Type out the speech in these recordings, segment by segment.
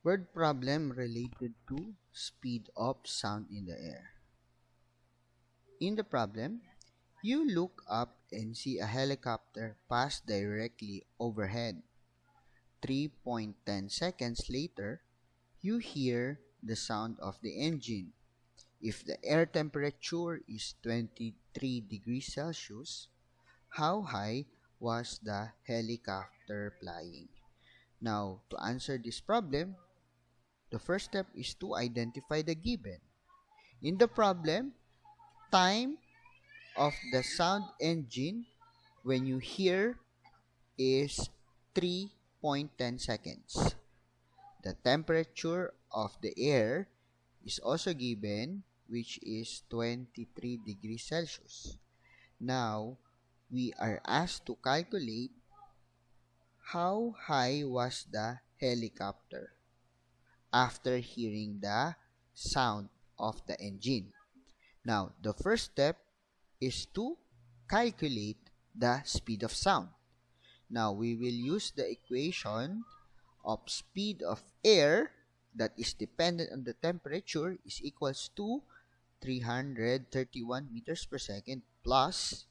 Word problem related to speed of sound in the air. In the problem, you look up and see a helicopter pass directly overhead. 3.10 seconds later, you hear the sound of the engine. If the air temperature is 23 degrees Celsius, how high was the helicopter flying? Now, to answer this problem, the first step is to identify the given. In the problem, time of the sound engine when you hear is 3.10 seconds. The temperature of the air is also given, which is 23 degrees Celsius. Now, we are asked to calculate how high was the helicopter after hearing the sound of the engine. Now, the first step is to calculate the speed of sound. Now, we will use the equation of speed of air that is dependent on the temperature is equals to 331 meters per second plus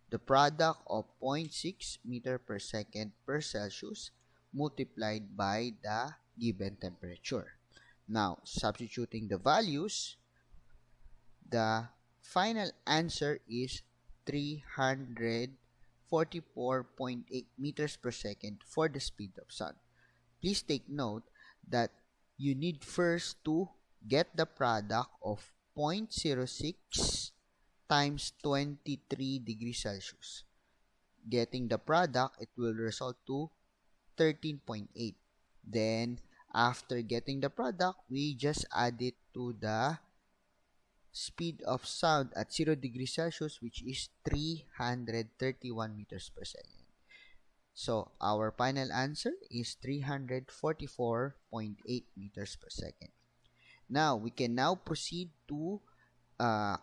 the product of 0.6 meter per second per Celsius multiplied by the given temperature. Now, substituting the values, the final answer is 344.8 meters per second for the speed of sound. Please take note that you need first to get the product of 0.06 times 23 degrees Celsius. Getting the product, it will result to 13.8. Then, after getting the product, we just add it to the speed of sound at 0 degrees Celsius, which is 331 meters per second. So, our final answer is 344.8 meters per second. Now, we can now proceed to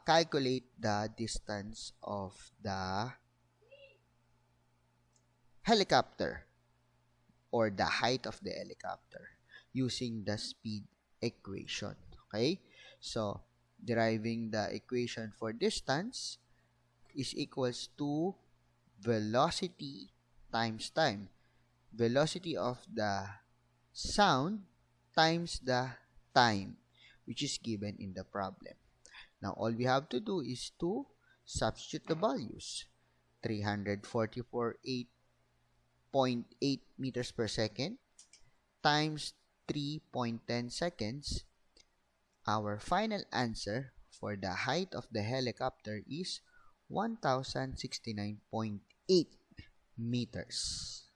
calculate the distance of the helicopter or the height of the helicopter using the speed equation. Okay? So, deriving the equation for distance is equals to velocity times time. Velocity of the sound times the time, which is given in the problem. Now, all we have to do is to substitute the values. 344.8 meters per second times 3.10 seconds. Our final answer for the height of the helicopter is 1069.8 meters.